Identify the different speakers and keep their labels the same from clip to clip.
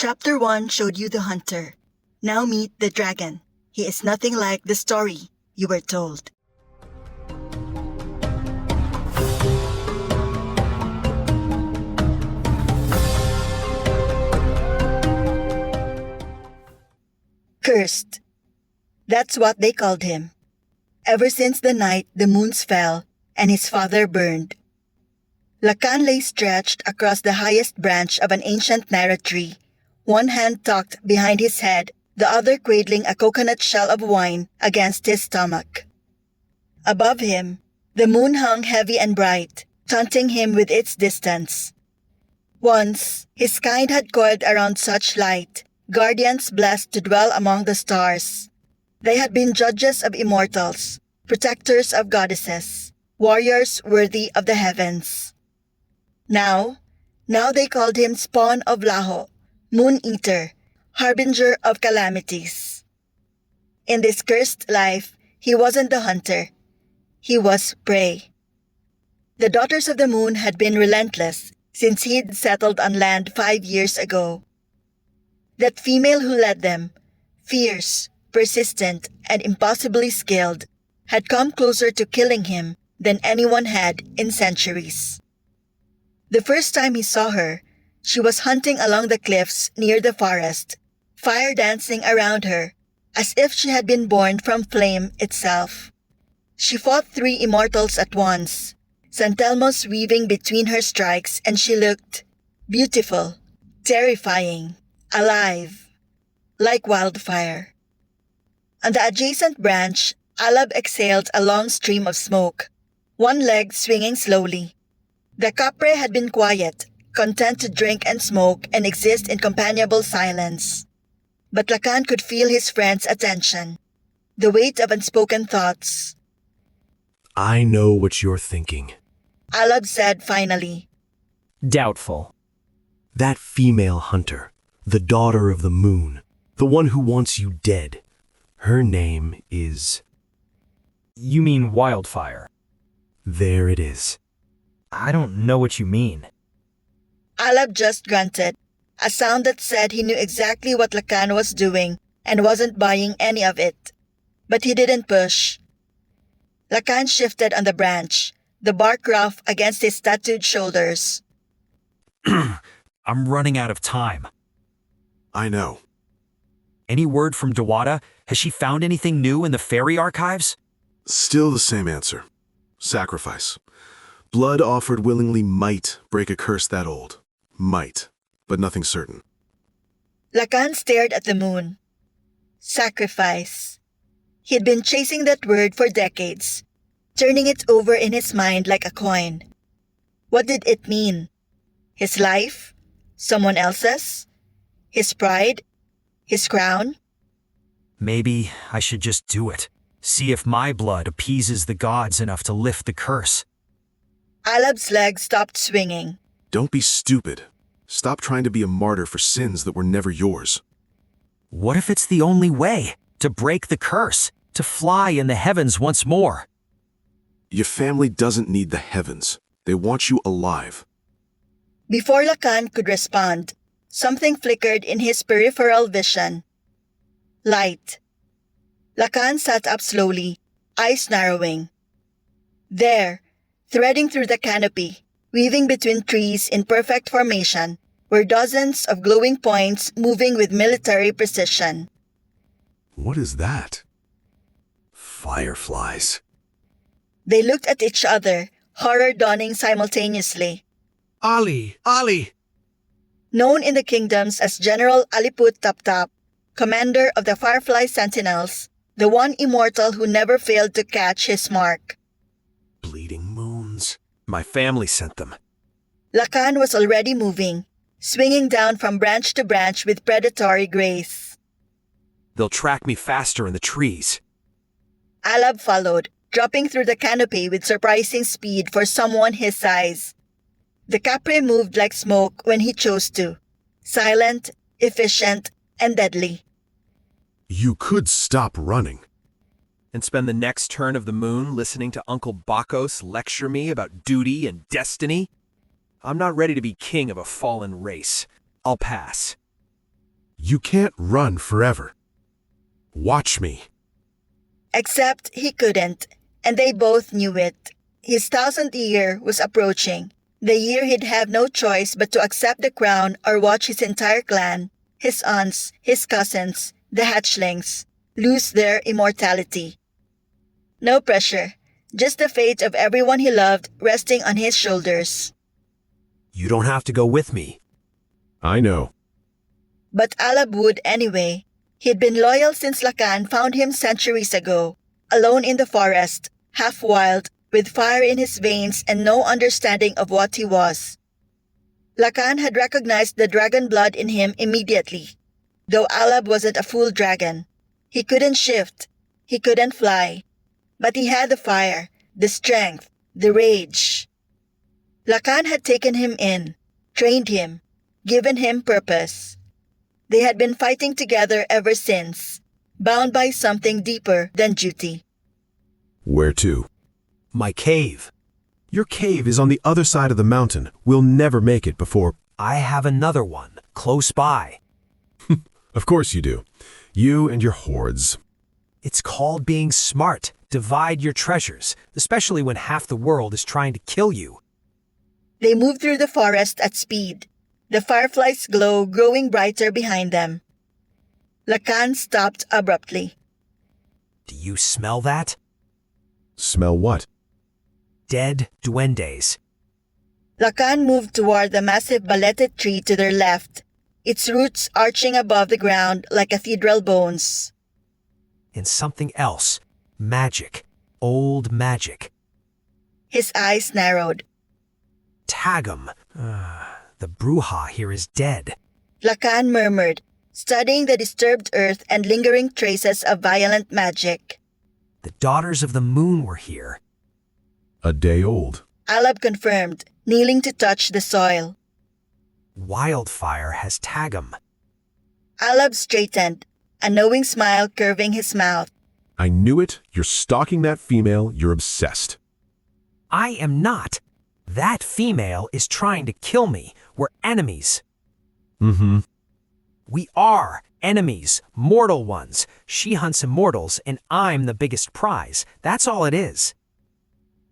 Speaker 1: Chapter 1 showed you the hunter. Now meet the dragon. He is nothing like the story you were told. Cursed. That's what they called him. Ever since the night the moons fell and his father burned. Lacan lay stretched across the highest branch of an ancient narrow tree, one hand tucked behind his head, the other cradling a coconut shell of wine against his stomach. Above him, the moon hung heavy and bright, taunting him with its distance. Once, his kind had coiled around such light, guardians blessed to dwell among the stars. They had been judges of immortals, protectors of goddesses, warriors worthy of the heavens. Now they called him Spawn of Laho, Moon-Eater, harbinger of calamities. In this cursed life, he wasn't the hunter. He was prey. The Daughters of the Moon had been relentless since he'd settled on land 5 years ago. That female who led them, fierce, persistent, and impossibly skilled, had come closer to killing him than anyone had in centuries. The first time he saw her, she was hunting along the cliffs near the forest, fire dancing around her, as if she had been born from flame itself. She fought 3 immortals at once, San Telmo's weaving between her strikes, and she looked beautiful, terrifying, alive, like wildfire. On the adjacent branch, Alab exhaled a long stream of smoke, one leg swinging slowly. The Capre had been quiet, content to drink and smoke and exist in companionable silence. But Lacan could feel his friend's attention, the weight of unspoken thoughts.
Speaker 2: I know what you're thinking.
Speaker 1: Alab said finally.
Speaker 3: Doubtful.
Speaker 2: That female hunter, the daughter of the moon, the one who wants you dead, her name is...
Speaker 3: You mean Wildfire?
Speaker 2: There it is.
Speaker 3: I don't know what you mean.
Speaker 1: Alab just grunted, a sound that said he knew exactly what Lacan was doing and wasn't buying any of it. But he didn't push. Lacan shifted on the branch, the bark rough against his tattooed shoulders.
Speaker 3: I'm running out of time.
Speaker 4: I know.
Speaker 3: Any word from Dawada? Has she found anything new in the fairy archives?
Speaker 4: Still the same answer. Sacrifice. Blood offered willingly might break a curse that old. Might, but nothing certain.
Speaker 1: Lacan stared at the moon. Sacrifice. He had been chasing that word for decades, turning it over in his mind like a coin. What did it mean? His life? Someone else's? His pride? His crown?
Speaker 3: Maybe I should just do it. See if my blood appeases the gods enough to lift the curse.
Speaker 1: Alab's leg stopped swinging.
Speaker 4: Don't be stupid. Stop trying to be a martyr for sins that were never yours.
Speaker 3: What if it's the only way? To break the curse? To fly in the heavens once more?
Speaker 4: Your family doesn't need the heavens. They want you alive.
Speaker 1: Before Lacan could respond, something flickered in his peripheral vision. Light. Lacan sat up slowly, eyes narrowing. There, threading through the canopy, weaving between trees in perfect formation, were dozens of glowing points moving with military precision.
Speaker 4: What is that?
Speaker 2: Fireflies.
Speaker 1: They looked at each other, horror dawning simultaneously.
Speaker 2: Ali! Ali!
Speaker 1: Known in the kingdoms as General Aliput Tap-Tap, commander of the Firefly Sentinels, the one immortal who never failed to catch his mark.
Speaker 2: Bleeding moons. My family sent them.
Speaker 1: Lacan was already moving, swinging down from branch to branch with predatory grace.
Speaker 2: They'll track me faster in the trees.
Speaker 1: Alab followed, dropping through the canopy with surprising speed for someone his size. The Capre moved like smoke when he chose to, silent, efficient, and deadly.
Speaker 4: You could stop running.
Speaker 2: And spend the next turn of the moon listening to Uncle Bakos lecture me about duty and destiny? I'm not ready to be king of a fallen race. I'll pass.
Speaker 4: You can't run forever. Watch me.
Speaker 1: Except he couldn't, and they both knew it. His 1000th year was approaching, the year he'd have no choice but to accept the crown or watch his entire clan, his aunts, his cousins, the hatchlings, lose their immortality. No pressure, just the fate of everyone he loved resting on his shoulders.
Speaker 3: You don't have to go with me.
Speaker 4: I know.
Speaker 1: But Alab would anyway. He'd been loyal since Lakan found him centuries ago, alone in the forest, half wild, with fire in his veins and no understanding of what he was. Lakan had recognized the dragon blood in him immediately, though Alab wasn't a full dragon. He couldn't shift, he couldn't fly, but he had the fire, the strength, the rage. Lakan had taken him in, trained him, given him purpose. They had been fighting together ever since, bound by something deeper than duty.
Speaker 4: Where to?
Speaker 3: My cave.
Speaker 4: Your cave is on the other side of the mountain. We'll never make it before...
Speaker 3: I have another one, close by.
Speaker 4: Of course you do. You and your hordes.
Speaker 3: It's called being smart. Divide your treasures, especially when half the world is trying to kill you.
Speaker 1: They moved through the forest at speed, the fireflies' glow growing brighter behind them. Lakan stopped abruptly.
Speaker 3: Do you smell that?
Speaker 4: Smell what?
Speaker 3: Dead duendes.
Speaker 1: Lakan moved toward the massive balete tree to their left, its roots arching above the ground like cathedral bones.
Speaker 3: And something else. Magic. Old magic.
Speaker 1: His eyes narrowed.
Speaker 3: Tagum. The Bruja here is dead.
Speaker 1: Lakan murmured, studying the disturbed earth and lingering traces of violent magic.
Speaker 3: The Daughters of the Moon were here.
Speaker 4: A day old.
Speaker 1: Alab confirmed, kneeling to touch the soil.
Speaker 3: Wildfire has Tagum.
Speaker 1: Alab straightened, a knowing smile curving his mouth.
Speaker 4: I knew it. You're stalking that female. You're obsessed.
Speaker 3: I am not. That female is trying to kill me. We're enemies.
Speaker 4: Mm-hmm.
Speaker 3: We are enemies, mortal ones. She hunts immortals, and I'm the biggest prize. That's all it is.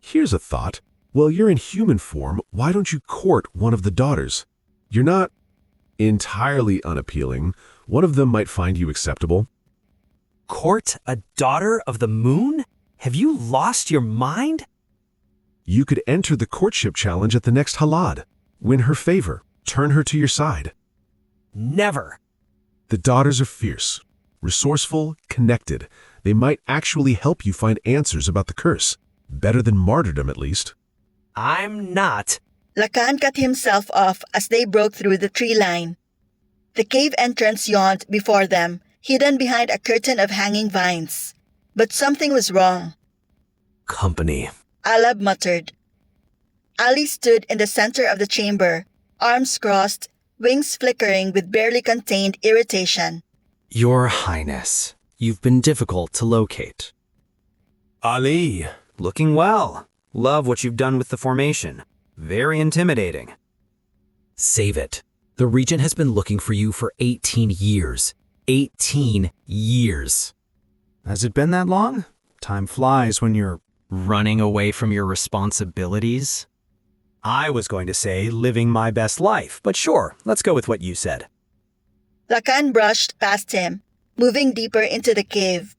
Speaker 4: Here's a thought. Well, you're in human form. Why don't you court one of the daughters? You're not entirely unappealing. One of them might find you acceptable.
Speaker 3: Court a Daughter of the Moon? Have you lost your mind?
Speaker 4: You could enter the courtship challenge at the next Halad. Win her favor. Turn her to your side.
Speaker 3: Never.
Speaker 4: The daughters are fierce, resourceful, connected. They might actually help you find answers about the curse. Better than martyrdom, at least.
Speaker 3: I'm not.
Speaker 1: Lakan cut himself off as they broke through the tree line. The cave entrance yawned before them, hidden behind a curtain of hanging vines. But something was wrong.
Speaker 3: Company.
Speaker 1: Alab muttered. Ali stood in the center of the chamber, arms crossed, wings flickering with barely contained irritation.
Speaker 5: Your Highness, you've been difficult to locate.
Speaker 3: Ali. Looking well. Love what you've done with the formation. Very intimidating.
Speaker 5: Save it. The Regent has been looking for you for 18 years. 18 years.
Speaker 3: Has it been that long? Time flies when you're
Speaker 5: Running away from your responsibilities?
Speaker 3: I was going to say living my best life, but sure, let's go with what you said.
Speaker 1: Lakan brushed past him, moving deeper into the cave.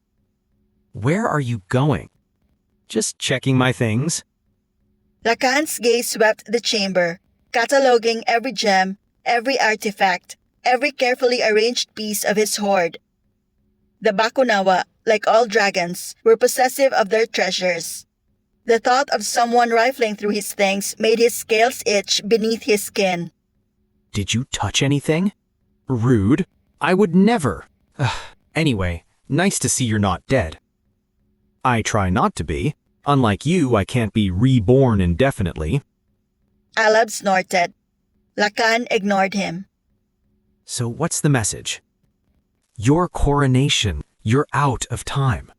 Speaker 5: Where are you going?
Speaker 3: Just checking my things.
Speaker 1: Lakan's gaze swept the chamber, cataloging every gem, every artifact, every carefully arranged piece of his hoard. The Bakunawa, like all dragons, were possessive of their treasures. The thought of someone rifling through his things made his scales itch beneath his skin.
Speaker 5: Did you touch anything? Rude. I would never. Anyway, nice to see you're not dead.
Speaker 3: I try not to be. Unlike you, I can't be reborn indefinitely.
Speaker 1: Alab snorted. Lakan ignored him.
Speaker 3: So what's the message?
Speaker 5: Your coronation. You're out of time.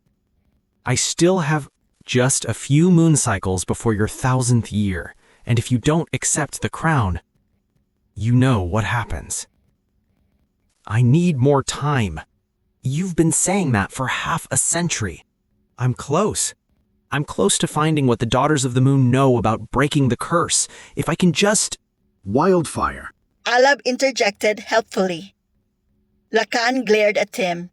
Speaker 5: I still have just a few moon cycles before your 1000th year, and if you don't accept the crown, you know what happens. I need more time. You've been saying that for half a century.
Speaker 3: I'm close.
Speaker 5: I'm close to finding what the Daughters of the Moon know about breaking the curse. If I can just...
Speaker 4: Wildfire.
Speaker 1: Alab interjected helpfully. Lakan glared at him.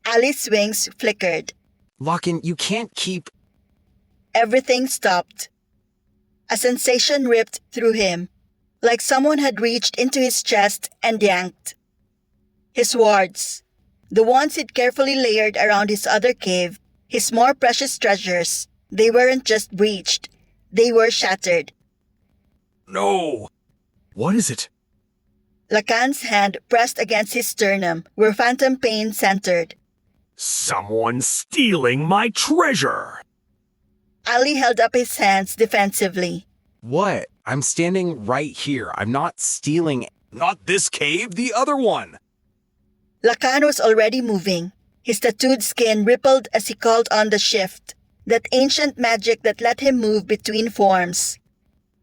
Speaker 1: Ali's wings flickered.
Speaker 5: Lakan, you can't keep...
Speaker 1: Everything stopped. A sensation ripped through him, like someone had reached into his chest and yanked. His wards, the ones he'd carefully layered around his other cave, his more precious treasures, they weren't just breached, they were shattered.
Speaker 3: No!
Speaker 4: What is it?
Speaker 1: Lakan's hand pressed against his sternum, where phantom pain centered.
Speaker 3: Someone's stealing my treasure!
Speaker 1: Ali held up his hands defensively.
Speaker 5: What? I'm standing right here. I'm not stealing...
Speaker 3: Not this cave, the other one!
Speaker 1: Lakan was already moving. His tattooed skin rippled as he called on the shift, that ancient magic that let him move between forms.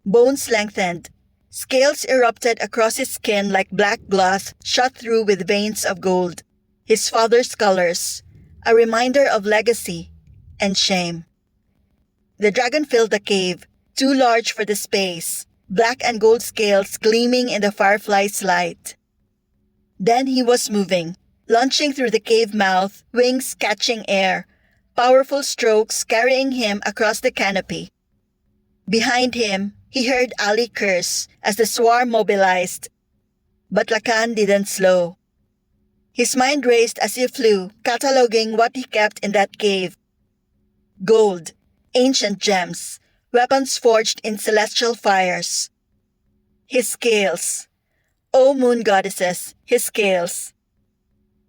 Speaker 1: Bones lengthened. Scales erupted across his skin like black gloss shot through with veins of gold. His father's colors, a reminder of legacy and shame. The dragon filled the cave, too large for the space, black and gold scales gleaming in the firefly's light. Then he was moving, launching through the cave mouth, wings catching air, powerful strokes carrying him across the canopy. Behind him, he heard Ali curse as the swarm mobilized. But Lakan didn't slow. His mind raced as he flew, cataloging what he kept in that cave. Gold, ancient gems, weapons forged in celestial fires. His scales. O moon goddesses, his scales.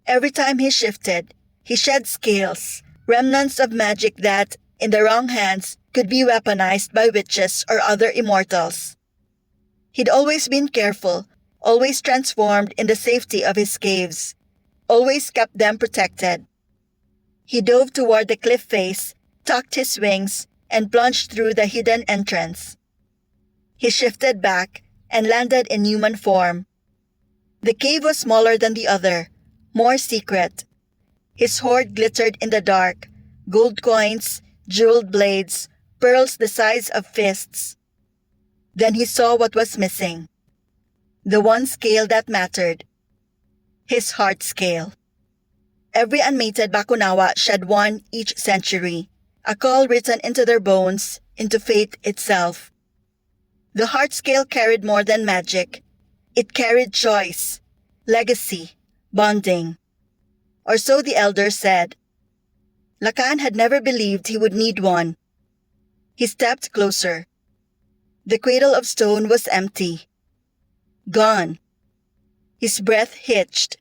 Speaker 1: Every time he shifted, he shed scales, remnants of magic that, in the wrong hands, could be weaponized by witches or other immortals. He'd always been careful, always transformed in the safety of his caves, always kept them protected. He dove toward the cliff face, tucked his wings, and plunged through the hidden entrance. He shifted back and landed in human form. The cave was smaller than the other, more secret. His hoard glittered in the dark, gold coins, jeweled blades, pearls the size of fists. Then he saw what was missing. The one scale that mattered. His heart scale. Every unmated Bakunawa shed one each century, a call written into their bones, into fate itself. The heart scale carried more than magic. It carried choice, legacy, bonding. Or so the elders said. Lakan had never believed he would need one. He stepped closer. The cradle of stone was empty. Gone. His breath hitched.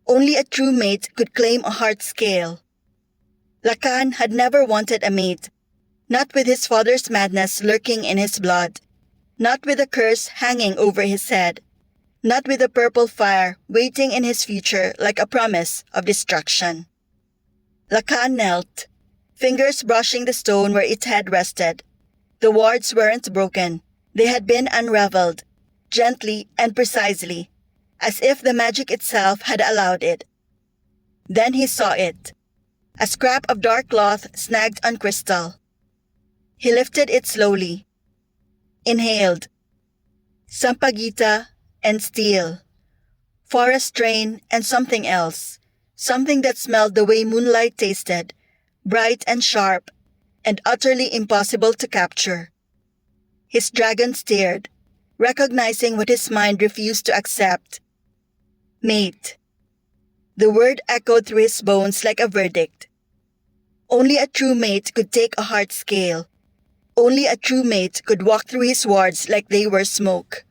Speaker 1: Only a true mate could claim a heart scale. Lakan had never wanted a mate, not with his father's madness lurking in his blood, not with a curse hanging over his head, not with a purple fire waiting in his future like a promise of destruction. Lakan knelt, fingers brushing the stone where it had rested. The wards weren't broken. They had been unraveled, gently and precisely, as if the magic itself had allowed it. Then he saw it. A scrap of dark cloth snagged on crystal. He lifted it slowly. Inhaled. Sampaguita and steel. Forest strain and something else. Something that smelled the way moonlight tasted, bright and sharp, and utterly impossible to capture. His dragon stared, recognizing what his mind refused to accept. Mate. The word echoed through his bones like a verdict. Only a true mate could take a heart scale. Only a true mate could walk through his wards like they were smoke.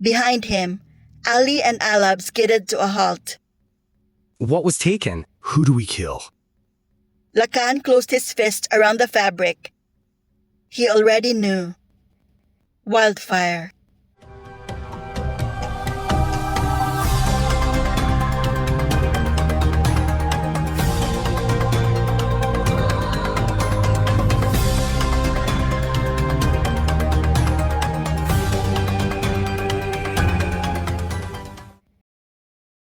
Speaker 1: Behind him, Ali and Alab skidded to a halt.
Speaker 5: What was taken?
Speaker 2: Who do we kill?
Speaker 1: Lakan closed his fist around the fabric. He already knew. Wildfire.